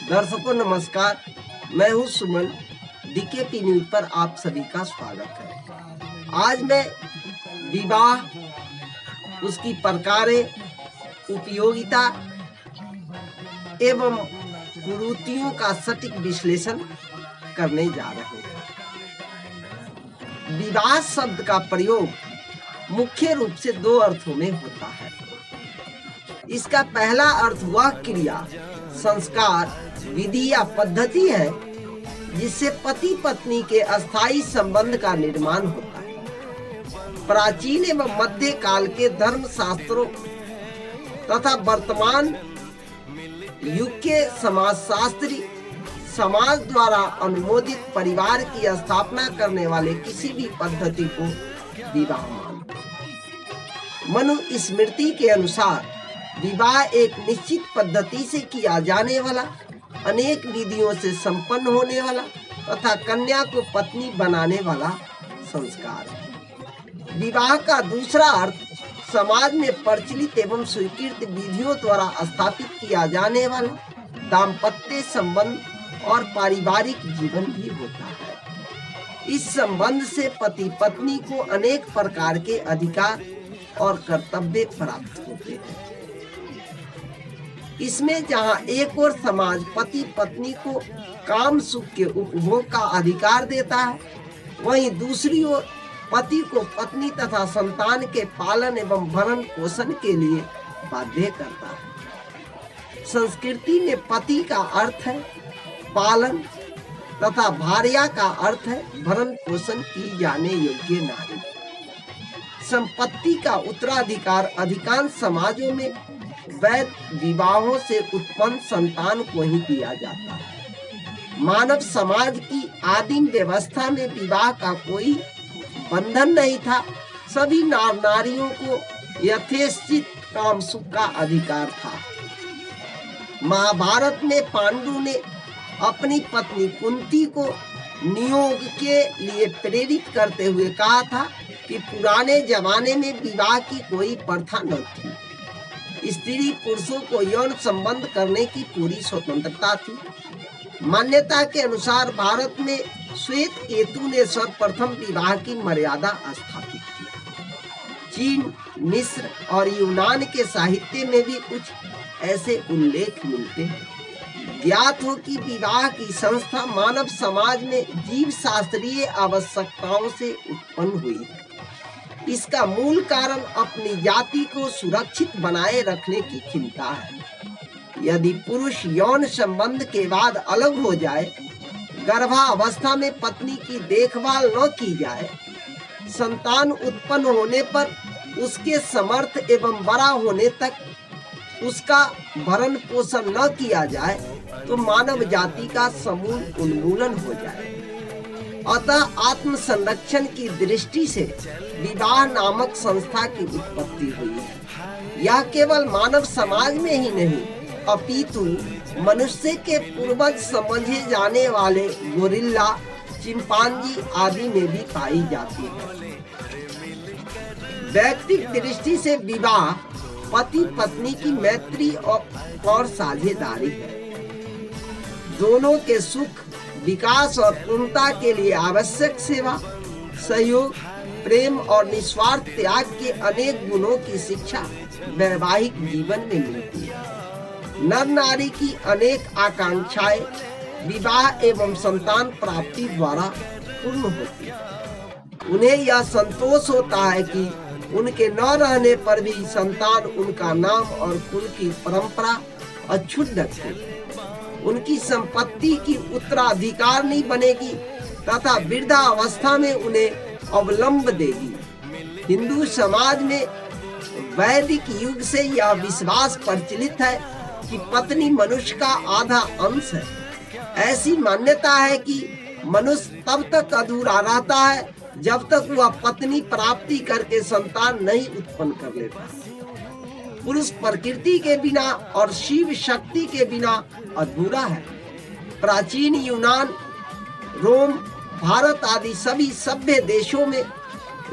दर्शकों नमस्कार, मैं हूं सुमन। डीकेपी न्यूज पर आप सभी का स्वागत है। आज मैं विवाह, उसकी प्रकारें, उपयोगिता एवं कुरीतियों का सटीक विश्लेषण करने जा रहे हैं। विवाह शब्द का प्रयोग मुख्य रूप से दो अर्थों में होता है। इसका पहला अर्थ वह क्रिया, संस्कार, विधि या पद्धति है जिससे पति पत्नी के अस्थायी संबंध का निर्माण होता है। प्राचीन एवं मध्य काल के धर्म शास्त्रों तथा वर्तमान युग के समाजशास्त्री समाज द्वारा अनुमोदित परिवार की स्थापना करने वाले किसी भी पद्धति को विवाह मानते हैं। मनुस्मृति के अनुसार विवाह एक निश्चित पद्धति से किया जाने वाला, अनेक विधियों से संपन्न होने वाला तथा कन्या को पत्नी बनाने वाला संस्कार है। विवाह का दूसरा अर्थ समाज में प्रचलित एवं स्वीकृत विधियों द्वारा स्थापित किया जाने वाला दाम्पत्य संबंध और पारिवारिक जीवन भी होता है। इस संबंध से पति पत्नी को अनेक प्रकार के अधिकार और कर्तव्य प्राप्त होते हैं। इसमें जहां एक और समाज पति पत्नी को काम सुख के उपभोग का अधिकार देता है, वहीं दूसरी ओर पति को पत्नी तथा संतान के पालन एवं भरण पोषण के लिए बाध्य करता है। संस्कृति में पति का अर्थ है पालन तथा भार्या का अर्थ है भरण पोषण की जाने योग्य नारी। संपत्ति का उत्तराधिकार अधिकांश समाजों में वैध विवाहों से उत्पन्न संतान को ही दिया जाता है। मानव समाज की आदिम व्यवस्था में विवाह का कोई बंधन नहीं था। सभी नर नारियों को यथेच्छित काम सुख का अधिकार था। महाभारत में पांडु ने अपनी पत्नी कुंती को नियोग के लिए प्रेरित करते हुए कहा था कि पुराने जमाने में विवाह की कोई प्रथा न थी। स्त्री पुरुषों को यौन संबंध करने की पूरी स्वतंत्रता थी। मान्यता के अनुसार भारत में श्वेत केतु ने सर्वप्रथम विवाह की मर्यादा स्थापित की। चीन, मिस्र और यूनान के साहित्य में भी कुछ ऐसे उल्लेख मिलते हैं। ज्ञात हो कि विवाह की संस्था मानव समाज में जीव शास्त्रीय आवश्यकताओं से उत्पन्न हुई। इसका मूल कारण अपनी जाति को सुरक्षित बनाए रखने की चिंता है। यदि पुरुष यौन संबंध के बाद अलग हो जाए, गर्भावस्था में पत्नी की देखभाल न की जाए, संतान उत्पन्न होने पर उसके समर्थ एवं बड़ा होने तक उसका भरण पोषण न किया जाए, तो मानव जाति का समूल उन्मूलन हो जाए। अतः आत्म संरक्षण की दृष्टि से विवाह नामक संस्था की उत्पत्ति हुई है। यह केवल मानव समाज में ही नहीं, अपितु मनुष्य के पूर्वज समझे जाने वाले गोरिल्ला, चिंपांजी आदि में भी पाई जाती है। व्यक्तिगत दृष्टि से विवाह पति पत्नी की मैत्री और साझेदारी है। दोनों के सुख, विकास और पूर्णता के लिए आवश्यक सेवा, सहयोग, प्रेम और निस्वार्थ त्याग के अनेक गुणों की शिक्षा वैवाहिक जीवन में मिलती है। नर नारी की अनेक आकांक्षाएं विवाह एवं संतान प्राप्ति द्वारा पूर्ण होती है। उन्हें यह संतोष होता है कि उनके न रहने पर भी संतान उनका नाम और कुल की परंपरा अक्षुण्ण रखे, उनकी संपत्ति की उत्तराधिकारनी बनेगी तथा वृद्धावस्था में उन्हें अवलंब देगी। हिंदू समाज में वैदिक युग से यह विश्वास प्रचलित है कि पत्नी मनुष्य का आधा अंश है। ऐसी मान्यता है कि मनुष्य तब तक अधूरा रहता है जब तक वह पत्नी प्राप्ति करके संतान नहीं उत्पन्न कर लेता। पुरुष प्रकृति के बिना और शिव शक्ति के बिना अधूरा है। प्राचीन यूनान, रोम, भारत आदि सभी सभ्य देशों में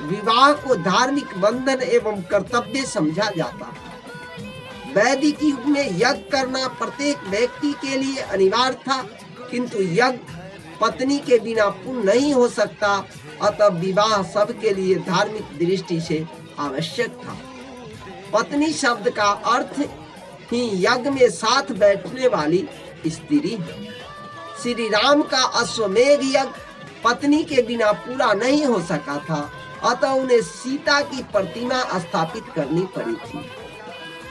विवाह को धार्मिक बंधन एवं कर्तव्य समझा जाता है। वैदिक युग में यज्ञ करना प्रत्येक व्यक्ति के लिए अनिवार्य था, किंतु यज्ञ पत्नी के बिना पूर्ण नहीं हो सकता, अतः विवाह सबके लिए धार्मिक दृष्टि से आवश्यक था। पत्नी शब्द का अर्थ ही यज्ञ में साथ बैठने वाली स्त्री है। श्री राम का अश्वमेध यज्ञ पत्नी के बिना पूरा नहीं हो सका था, अतः उन्हें सीता की प्रतिमा स्थापित करनी पड़ी थी।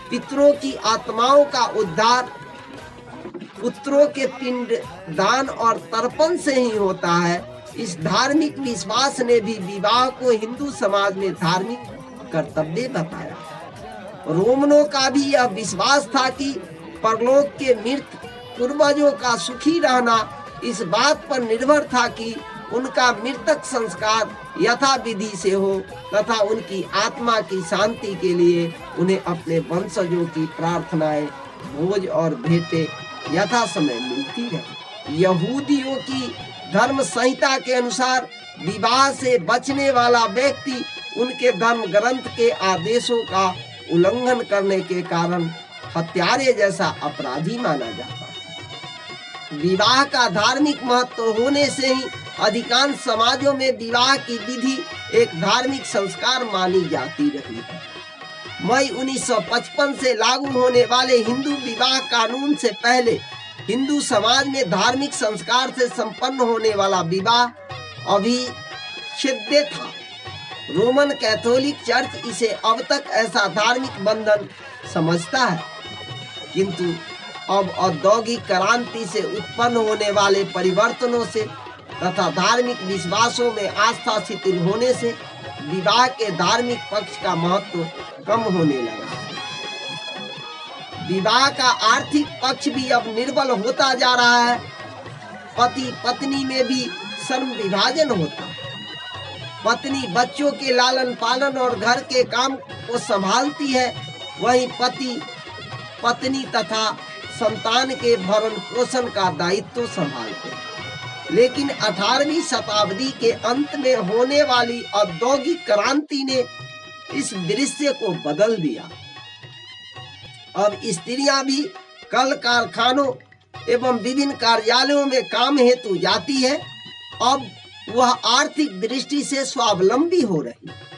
पितरों की आत्माओं का उद्धार पुत्रों के पिंड दान और तर्पण से ही होता है। इस धार्मिक विश्वास ने भी विवाह को हिंदू समाज में धार्मिक कर्तव्य बताया। रोमनों का भी यह विश्वास था कि परलोक के मृत पूर्वजों का सुखी रहना इस बात पर निर्भर था कि उनका मृतक संस्कार यथा विधि से हो तथा उनकी आत्मा की शांति के लिए उन्हें अपने वंशजों की प्रार्थनाएं, भोज और भेंटें यथा समय मिलती रहे। यहूदियों की धर्म संहिता के अनुसार विवाह से बचने वाला व्यक्ति उनके धर्म ग्रंथ के आदेशों का उल्लंघन करने के कारण हत्यारे जैसा अपराधी माना जाता है। विवाह का धार्मिक महत्व होने से ही अधिकांश समाजों में विवाह की विधि एक धार्मिक संस्कार मानी जाती रही है। मई 1955 से लागू होने वाले हिंदू विवाह कानून से पहले हिंदू समाज में धार्मिक संस्कार से संपन्न होने वाला विवाह अभिच्छेद्य था। रोमन कैथोलिक चर्च इसे अब तक ऐसा धार्मिक बंधन समझता है, किंतु अब औद्योगिक क्रांति से उत्पन्न होने वाले परिवर्तनों से तथा धार्मिक विश्वासों में आस्था शिथिल होने से विवाह के धार्मिक पक्ष का महत्व कम होने लगा। विवाह का आर्थिक पक्ष भी अब निर्बल होता जा रहा है। पति पत्नी में भी श्रम विभाजन होता है। पत्नी बच्चों के लालन पालन और घर के काम को संभालती है, वहीं पति पत्नी तथा संतान के भरण पोषण का दायित्व संभालते हैं। लेकिन 18वीं शताब्दी के अंत में होने वाली औद्योगिक क्रांति ने इस दृश्य को बदल दिया। अब स्त्रियां भी कल कारखानों एवं विभिन्न कार्यालयों में काम हेतु जाती है। अब वह आर्थिक दृष्टि से स्वावलंबी हो रही है।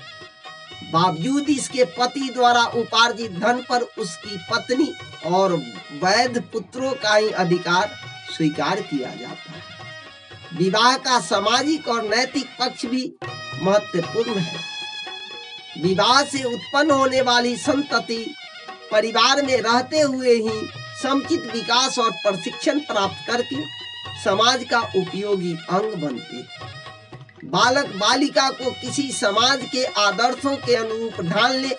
बावजूद इसके पति द्वारा उपार्जित धन पर उसकी पत्नी और वैध पुत्रों का ही अधिकार स्वीकार किया जाता है। विवाह का सामाजिक और नैतिक पक्ष भी महत्वपूर्ण है। विवाह से उत्पन्न होने वाली संतति परिवार में रहते हुए ही समुचित विकास और प्रशिक्षण प्राप्त करके समाज का उपयोगी अंग बनते हैं। बालक बालिका को किसी समाज के आदर्शों के अनुरूप ढालने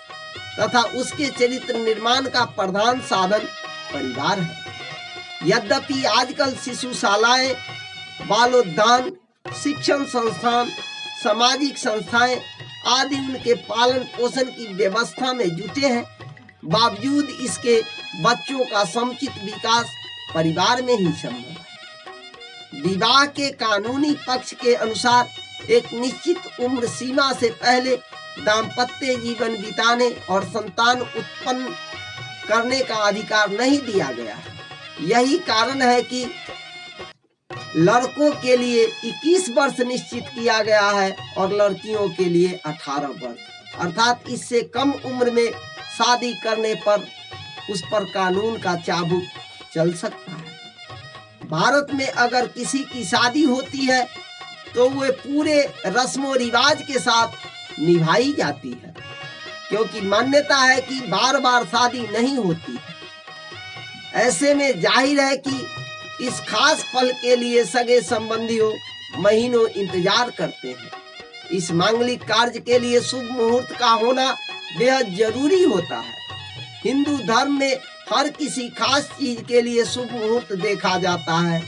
तथा उसके चरित्र निर्माण का प्रधान साधन परिवार है। यद्यपि आजकल शिशुशालाएं, बालोद्यान, शिक्षण संस्थान, सामाजिक संस्थाएं आदि उनके पालन पोषण की व्यवस्था में जुटे हैं, बावजूद इसके बच्चों का समुचित विकास परिवार में ही संभव है। विवाह के कानूनी पक्ष के अनुसार एक निश्चित उम्र सीमा से पहले दाम्पत्य जीवन बिताने और संतान उत्पन्न करने का अधिकार नहीं दिया गया है। यही कारण है कि लड़कों के लिए 21 वर्ष निश्चित किया गया है और लड़कियों के लिए 18 वर्ष, अर्थात इससे कम उम्र में शादी करने पर उस पर कानून का चाबुक चल सकता है। भारत में अगर किसी की शादी होती है तो वे पूरे रस्मो रिवाज के साथ निभाई जाती है, क्योंकि मान्यता है कि बार बार शादी नहीं होती। ऐसे में जाहिर है कि इस खास पल के लिए सगे संबंधियों महीनों इंतजार करते हैं। इस मांगलिक कार्य के लिए शुभ मुहूर्त का होना बेहद जरूरी होता है। हिंदू धर्म में हर किसी खास चीज के लिए शुभ मुहूर्त देखा जाता है,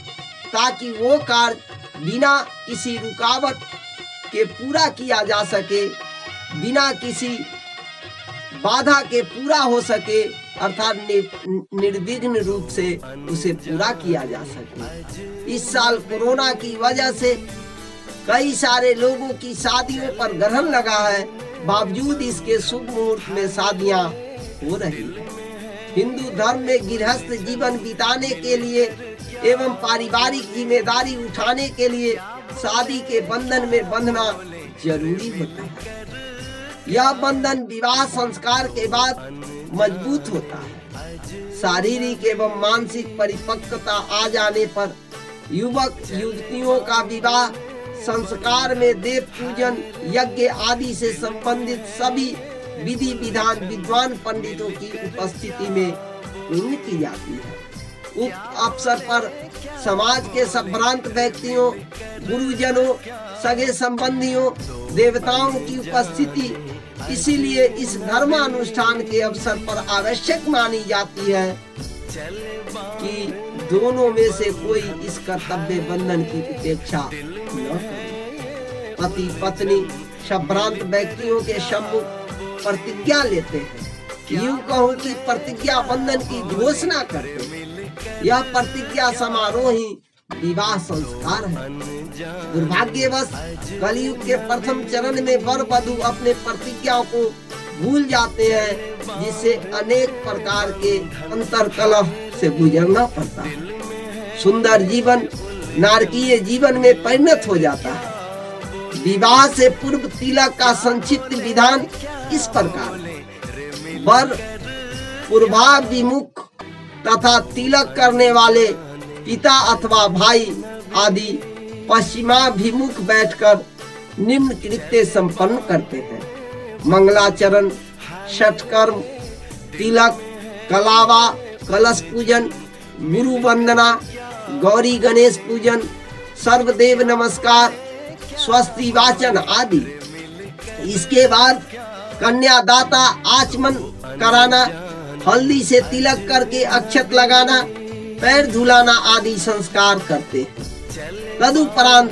ताकि वो कार्य बिना किसी रुकावट के पूरा किया जा सके, बिना किसी बाधा के पूरा हो सके, अर्थात निर्विघ्न रूप से उसे पूरा किया जा सके। इस साल कोरोना की वजह से कई सारे लोगों की शादियों पर ग्रहण लगा है, बावजूद इसके शुभ मुहूर्त में शादियां हो रही हैं। हिंदू धर्म में गृहस्थ जीवन बिताने के लिए एवं पारिवारिक जिम्मेदारी उठाने के लिए शादी के बंधन में बंधना जरूरी होता है। यह बंधन विवाह संस्कार के बाद मजबूत होता है। शारीरिक एवं मानसिक परिपक्वता आ जाने पर युवक युवतियों का विवाह संस्कार में देव पूजन यज्ञ आदि से संबंधित सभी विधि विधान विद्वान पंडितों की उपस्थिति में पूर्ण की जाती है। उक्त अवसर पर समाज के संभ्रांत व्यक्तियों, गुरुजनों, सगे संबंधियों, देवताओं की उपस्थिति इसीलिए इस धर्मानुष्ठान के अवसर पर आवश्यक मानी जाती है कि दोनों में से कोई इस कर्तव्य बंधन की उपेक्षा न करे। पति पत्नी संभ्रांत व्यक्तियों के सम्मुख प्रतिज्ञा लेते हैं, यूं कहूं कि प्रतिज्ञा बंधन की घोषणा करते हैं। यह प्रतिज्ञा समारोह ही विवाह संस्कार है। दुर्भाग्यवश कलयुग के प्रथम चरण में वर वधू अपने प्रतिज्ञाओं को भूल जाते हैं, जिससे अनेक प्रकार के अंतर्कलह से गुजरना पड़ता है। सुंदर जीवन नारकीय जीवन में परिणत हो जाता है। विवाह से पूर्व तिलक का संक्षिप्त विधान इस प्रकार है। वर पूर्वाभिमुख तथा तिलक करने वाले पिता अथवा भाई आदि पश्चिमाभिमुख बैठकर निम्न कृत्य संपन्न करते हैं। मंगलाचरण, षटकर्म, तिलक, कलावा, कलश पूजन, गुरु वंदना, गौरी गणेश पूजन, सर्वदेव नमस्कार, स्वस्ति वाचन आदि। इसके बाद कन्यादाता आचमन कराना, हल्दी से तिलक करके अक्षत लगाना, पैर धुलाना आदि संस्कार करते हैं। तदुपरांत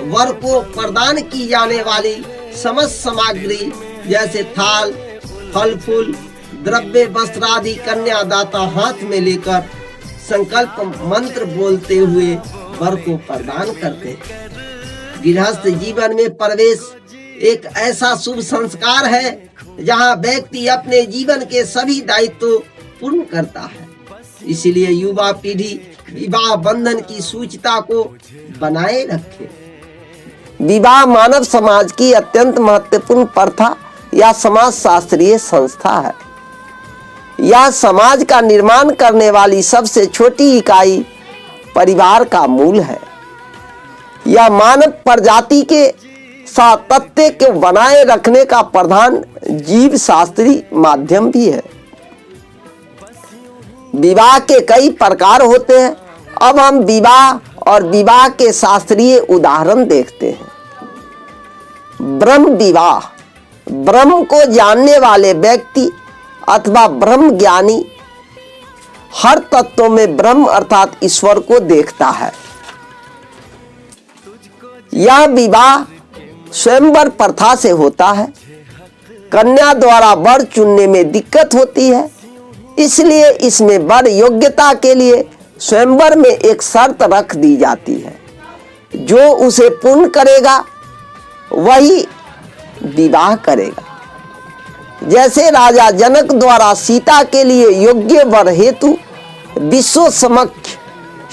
वर को प्रदान की जाने वाली समस्त सामग्री जैसे थाल, फल फूल, द्रव्य, वस्त्र आदि कन्यादाता हाथ में लेकर संकल्प मंत्र बोलते हुए वर को प्रदान करते हैं। गृहस्थ जीवन में प्रवेश एक ऐसा शुभ संस्कार है जहां व्यक्ति अपने जीवन के सभी दायित्व पूर्ण करता है। इसलिए युवा पीढ़ी विवाह बंधन की सूचिता को बनाए रखे। विवाह मानव समाज की अत्यंत महत्वपूर्ण प्रथा या समाज शास्त्रीय संस्था है। यह समाज का निर्माण करने वाली सबसे छोटी इकाई परिवार का मूल है। यह मानव प्रजाति के सातत्य को बनाए रखने का प्रधान जीव शास्त्री माध्यम भी है। विवाह के कई प्रकार होते हैं। अब हम विवाह और विवाह के शास्त्रीय उदाहरण देखते हैं। ब्रह्म विवाह, ब्रह्म को जानने वाले व्यक्ति अथवा ब्रह्म ज्ञानी हर तत्वों में ब्रह्म अर्थात ईश्वर को देखता है। यह विवाह स्वयंवर प्रथा से होता है। कन्या द्वारा वर चुनने में दिक्कत होती है, इसलिए इसमें वर योग्यता के लिए स्वयंवर में एक शर्त रख दी जाती है। जो उसे पूर्ण करेगा वही विवाह करेगा। जैसे राजा जनक द्वारा सीता के लिए योग्य वर हेतु विश्व समक्ष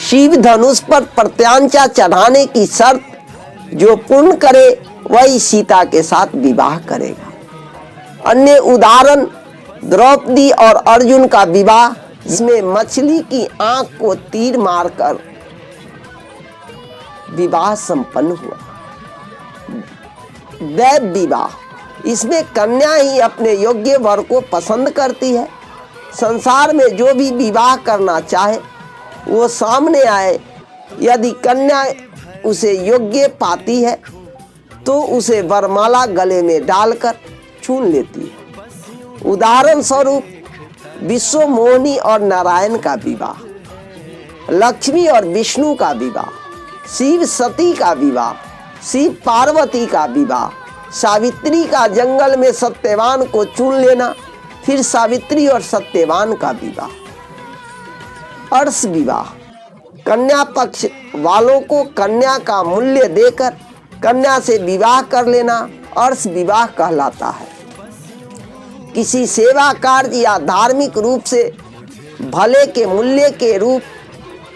शिव धनुष पर प्रत्यांचा चढ़ाने की शर्त जो पूर्ण करे वही सीता के साथ विवाह करेगा। अन्य उदाहरण द्रौपदी और अर्जुन का विवाह, जिसमें मछली की आंख को तीर मारकर विवाह संपन्न हुआ। दैव विवाह, इसमें कन्या ही अपने योग्य वर को पसंद करती है। संसार में जो भी विवाह करना चाहे वो सामने आए। यदि कन्या उसे योग्य पाती है तो उसे वरमाला गले में डालकर चुन लेती है। उदाहरण स्वरूप विश्व मोहिनी और नारायण का विवाह, लक्ष्मी और विष्णु का विवाह, शिव सती का विवाह, शिव पार्वती का विवाह, सावित्री का जंगल में सत्यवान को चुन लेना, फिर सावित्री और सत्यवान का विवाह। अर्ष विवाह, कन्या पक्ष वालों को कन्या का मूल्य देकर कन्या से विवाह कर लेना अर्ष विवाह कहलाता है। किसी सेवा कार्य या धार्मिक रूप से भले के मूल्य के रूप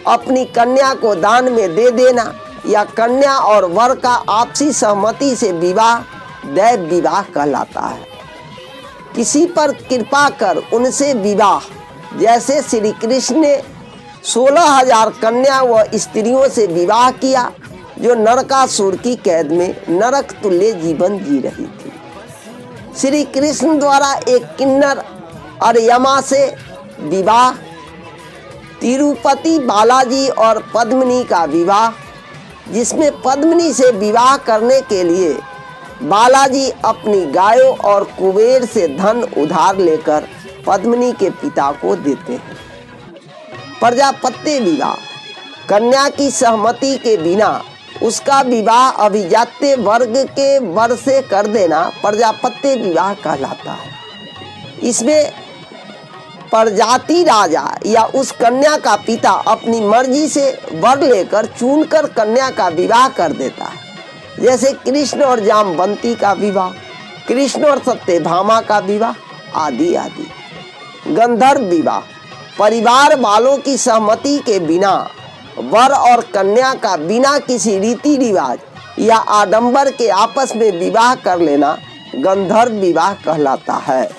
अपनी कन्या को दान में दे देना या कन्या और वर का आपसी सहमति से विवाह दैव विवाह कहलाता है। किसी पर कृपा कर उनसे विवाह, जैसे श्री कृष्ण ने 16,000 कन्या व स्त्रियों से विवाह किया जो नरकासुर की कैद में नरक तुल्य जीवन जी रही थी। श्री कृष्ण द्वारा एक किन्नर अर्यमा से विवाह, तिरुपति बालाजी और पद्मिनी का विवाह, जिसमें पद्मिनी से विवाह करने के लिए बालाजी अपनी गायों और कुबेर से धन उधार लेकर पद्मिनी के पिता को देते हैं। प्रजापत्य विवाह, कन्या की सहमति के बिना उसका विवाह अभिजात्य वर्ग के वर से कर देना प्रजापत्य विवाह कहलाता है। इसमें प्रजाति राजा या उस कन्या का पिता अपनी मर्जी से वर लेकर चुनकर कन्या का विवाह कर देता है, जैसे कृष्ण और जामवंती का विवाह, कृष्ण और सत्यभामा का विवाह आदि आदि। गंधर्व विवाह, परिवार वालों की सहमति के बिना वर और कन्या का बिना किसी रीति रिवाज या आडंबर के आपस में विवाह कर लेना गंधर्व विवाह कहलाता है।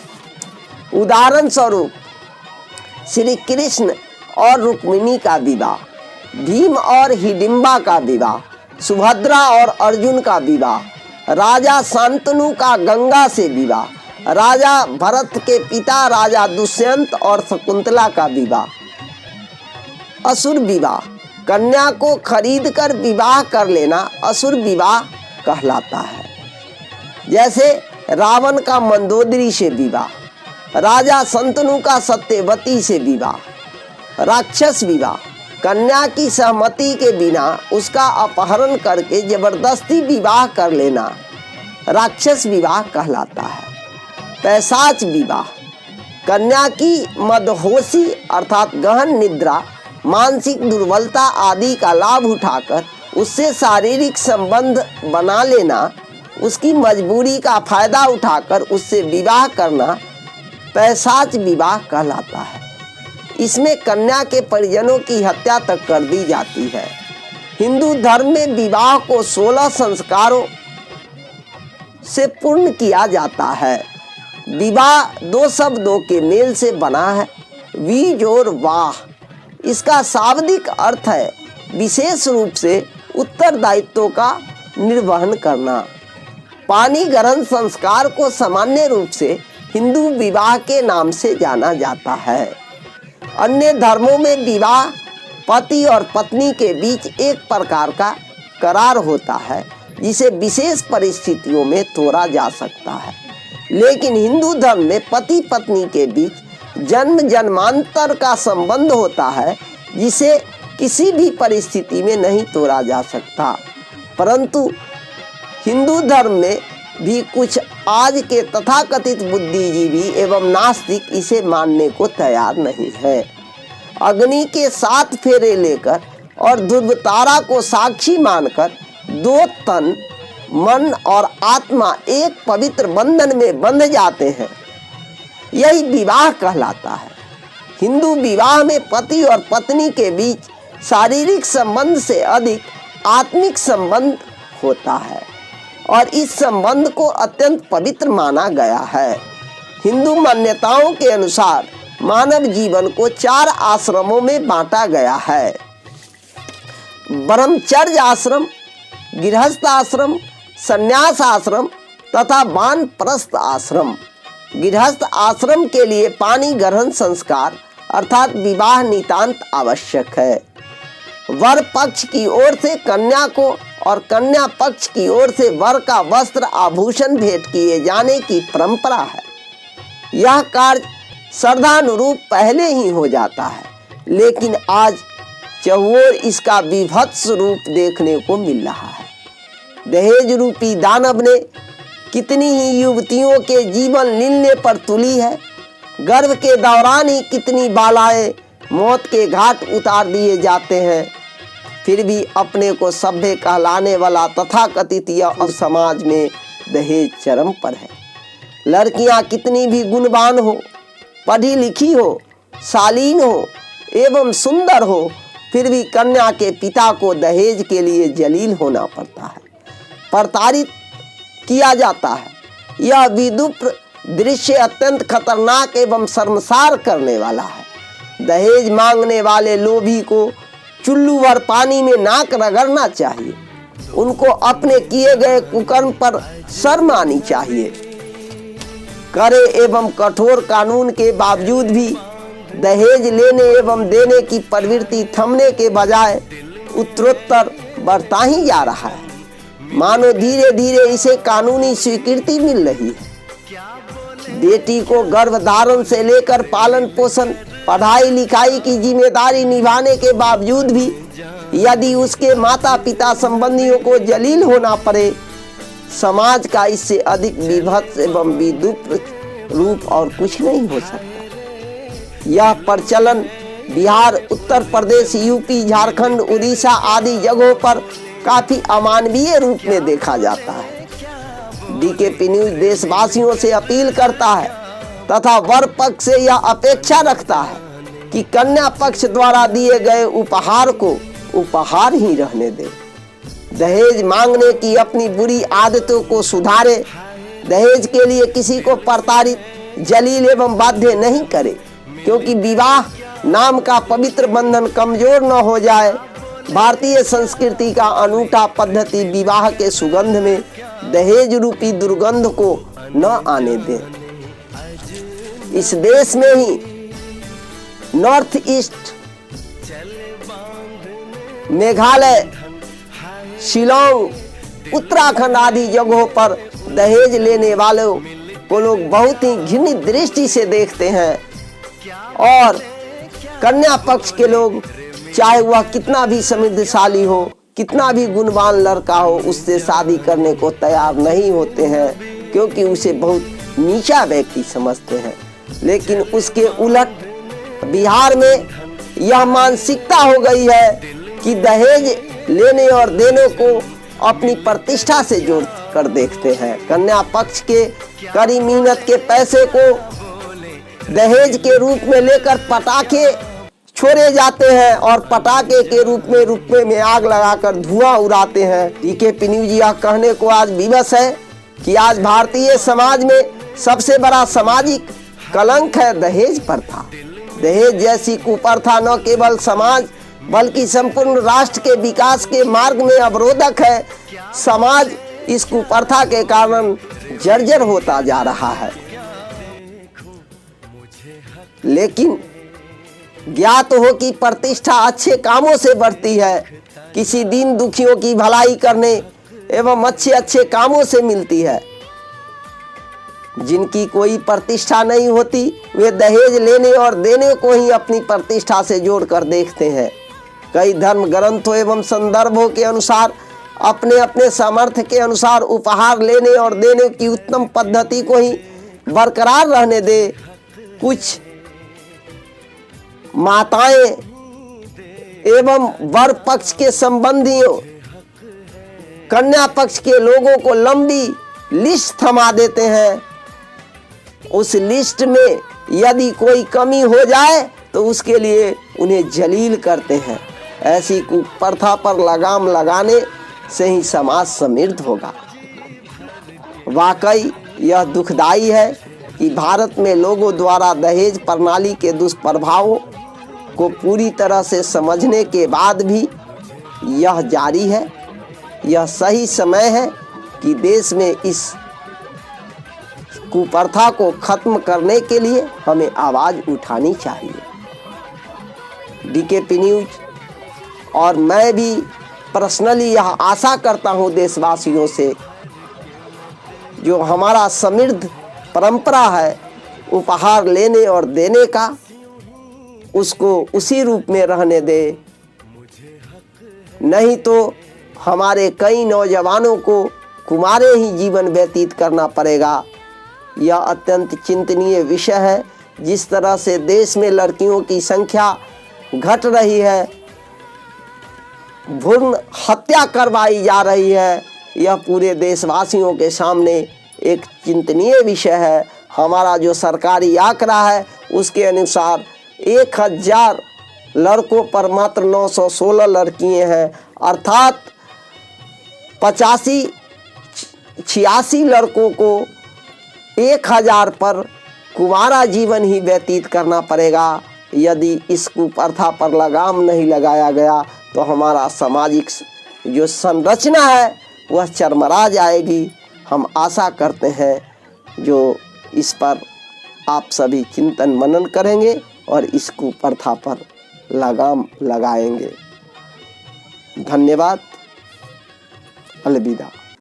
उदाहरण स्वरूप श्री कृष्ण और रुक्मिणी का विवाह, भीम और हिडिंबा का विवाह, सुभद्रा और अर्जुन का विवाह, राजा शांतनु का गंगा से विवाह, राजा भरत के पिता राजा दुष्यंत और शकुंतला का विवाह। असुर विवाह, कन्या को खरीदकर विवाह कर लेना असुर विवाह कहलाता है, जैसे रावण का मंदोदरी से विवाह, राजा शांतनु का सत्यवती से विवाह। राक्षस विवाह, कन्या की सहमति के बिना उसका अपहरण करके जबरदस्ती विवाह कर लेना राक्षस विवाह कहलाता है। पैशाच विवाह, कन्या की मदहोशी अर्थात गहन निद्रा, मानसिक दुर्बलता आदि का लाभ उठाकर उससे शारीरिक संबंध बना लेना, उसकी मजबूरी का फायदा उठाकर उससे विवाह करना पैशाच विवाह कहलाता है। इसमें कन्या के परिजनों की हत्या तक कर दी जाती है। हिंदू धर्म में विवाह को 16 संस्कारों से पूर्ण किया जाता है। विवाह 2 शब्दों के मेल से बना है, वीज और वाह। इसका शाब्दिक अर्थ है विशेष रूप से उत्तरदायित्व का निर्वहन करना। पानी ग्रहण संस्कार को सामान्य रूप से हिंदू विवाह के नाम से जाना जाता है। अन्य धर्मों में विवाह पति और पत्नी के बीच एक प्रकार का करार होता है, जिसे विशेष परिस्थितियों में तोड़ा जा सकता है, लेकिन हिंदू धर्म में पति पत्नी के बीच जन्म जन्मांतर का संबंध होता है, जिसे किसी भी परिस्थिति में नहीं तोड़ा जा सकता। परंतु हिंदू धर्म में भी कुछ आज के तथाकथित बुद्धिजीवी एवं नास्तिक इसे मानने को तैयार नहीं है। अग्नि के 7 फेरे लेकर और ध्रुवतारा को साक्षी मानकर 2 तन, मन और आत्मा एक पवित्र बंधन में बंध जाते हैं, यही विवाह कहलाता है। हिंदू विवाह में पति और पत्नी के बीच शारीरिक संबंध से अधिक आत्मिक संबंध होता है और इस संबंध को अत्यंत पवित्र माना गया है। हिंदू मान्यताओं के अनुसार मानव जीवन को 4 आश्रमों में बांटा गया है: ब्रह्मचर्य आश्रम, गृहस्थ आश्रम, संन्यास आश्रम तथा वानप्रस्थ आश्रम। गृहस्थ आश्रम के लिए पानी ग्रहण संस्कार अर्थात विवाह नितांत आवश्यक है। वर पक्ष की ओर से कन्या को और कन्या पक्ष की ओर से वर का वस्त्र आभूषण भेंट किए जाने की परंपरा है। यह कार्य श्रद्धानुरूप पहले ही हो जाता है, लेकिन आज चहुओर इसका विभत्स रूप देखने को मिल रहा है। दहेज रूपी दानव ने कितनी ही युवतियों के जीवन लीलने पर तुली है। गर्भ के दौरान ही कितनी बालाएं मौत के घाट उतार दिए जाते हैं। फिर भी अपने को सभ्य कहलाने वाला तथाकथित यह समाज में दहेज चरम पर है। लड़कियां कितनी भी गुणवान हो, पढ़ी लिखी हो, शालीन हो एवं सुंदर हो, फिर भी कन्या के पिता को दहेज के लिए जलील होना पड़ता है, प्रताड़ित किया जाता है। यह विदुप्र दृश्य अत्यंत खतरनाक एवं शर्मसार करने वाला है। दहेज मांगने वाले लोभी को चुल्लू भर पानी में नाक रगड़ना चाहिए। उनको अपने किए गए कुकर्म पर शर्म आनी चाहिए। कड़े एवं कठोर कानून के बावजूद भी दहेज लेने एवं देने की प्रवृत्ति थमने के बजाय उत्तरोत्तर बढ़ता ही जा रहा है। मानो धीरे धीरे इसे कानूनी स्वीकृति मिल रही है। बेटी को गर्भधारण से लेकर पालन पोषण, पढ़ाई लिखाई की जिम्मेदारी निभाने के बावजूद भी यदि उसके माता पिता संबंधियों को जलील होना पड़े, समाज का इससे अधिक विभत्स एवं विद्रूप रूप और कुछ नहीं हो सकता। यह प्रचलन बिहार, उत्तर प्रदेश, यूपी, झारखंड, उड़ीसा आदि जगहों पर काफी अमानवीय रूप में देखा जाता है। डीकेपी न्यूज देशवासियों से अपील करता है तथा वर पक्ष से यह अपेक्षा रखता है कि कन्या पक्ष द्वारा दिए गए उपहार को उपहार ही रहने दे। दहेज मांगने की अपनी बुरी आदतों को सुधारे। दहेज के लिए किसी को प्रताड़ित, जलील एवं बाध्य नहीं करे, क्योंकि विवाह नाम का पवित्र बंधन कमजोर न हो जाए। भारतीय संस्कृति का अनूठा पद्धति विवाह के सुगंध में दहेज रूपी दुर्गंध को न आने दे। इस देश में ही नॉर्थ ईस्ट, मेघालय, शिलोंग, उत्तराखंड आदि जगहों पर दहेज लेने वालों को लोग बहुत ही घृणित दृष्टि से देखते हैं और कन्या पक्ष के लोग, चाहे वह कितना भी समृद्धशाली हो, कितना भी गुणवान लड़का हो, उससे शादी करने को तैयार नहीं होते हैं, क्योंकि उसे बहुत नीचा व्यक्ति समझते हैं। लेकिन उसके उलट बिहार में यह मानसिकता हो गई है कि दहेज लेने और देने को अपनी प्रतिष्ठा से जोड़ कर देखते हैं। कन्या पक्ष के कड़ी मेहनत के पैसे को दहेज के रूप में लेकर पटाखे छोड़े जाते हैं और पटाखे के रुपये में आग लगाकर धुआं उड़ाते हैं। डीकेपी न्यूज यह कहने को आज विवश है कि आज भारतीय समाज में सबसे बड़ा सामाजिक कलंक है दहेज प्रथा। दहेज जैसी कुप्रथा न केवल समाज बल्कि संपूर्ण राष्ट्र के विकास के मार्ग में अवरोधक है। समाज इस कुप्रथा के कारण जर्जर होता जा रहा है। लेकिन ज्ञात हो कि प्रतिष्ठा अच्छे कामों से बढ़ती है। किसी दीन दुखियों की भलाई करने एवं अच्छे अच्छे कामों से मिलती है। जिनकी कोई प्रतिष्ठा नहीं होती, वे दहेज लेने और देने को ही अपनी प्रतिष्ठा से जोड़कर देखते हैं। कई धर्म ग्रंथों एवं संदर्भों के अनुसार अपने अपने सामर्थ्य के अनुसार उपहार लेने और देने की उत्तम पद्धति को ही बरकरार रहने दे। कुछ माताएं एवं वर पक्ष के संबंधियों, कन्या पक्ष के लोगों को लंबी लिस्ट थमा देते हैं। उस लिस्ट में यदि कोई कमी हो जाए तो उसके लिए उन्हें जलील करते हैं। ऐसी कुप्रथा पर लगाम लगाने से ही समाज समृद्ध होगा। वाकई यह दुखदाई है कि भारत में लोगों द्वारा दहेज प्रणाली के दुष्प्रभावों को पूरी तरह से समझने के बाद भी यह जारी है। यह सही समय है कि देश में इस कुप्रथा को खत्म करने के लिए हमें आवाज़ उठानी चाहिए। डीकेपी न्यूज और मैं भी पर्सनली यह आशा करता हूँ देशवासियों से, जो हमारा समृद्ध परंपरा है उपहार लेने और देने का, उसको उसी रूप में रहने दे। नहीं तो हमारे कई नौजवानों को कुमारे ही जीवन व्यतीत करना पड़ेगा। यह अत्यंत चिंतनीय विषय है। जिस तरह से देश में लड़कियों की संख्या घट रही है, भ्रूण हत्या करवाई जा रही है, यह पूरे देशवासियों के सामने एक चिंतनीय विषय है। हमारा जो सरकारी आंकड़ा है उसके अनुसार 1000 लड़कों पर मात्र 916 लड़कियां हैं, अर्थात 85-86 लड़कों को 1000 पर कुंवारा जीवन ही व्यतीत करना पड़ेगा। यदि इस कुप्रथा पर लगाम नहीं लगाया गया तो हमारा सामाजिक जो संरचना है वह चरमरा जाएगी। हम आशा करते हैं जो इस पर आप सभी चिंतन मनन करेंगे और इस कुप्रथा पर लगाम लगाएंगे। धन्यवाद। अलविदा।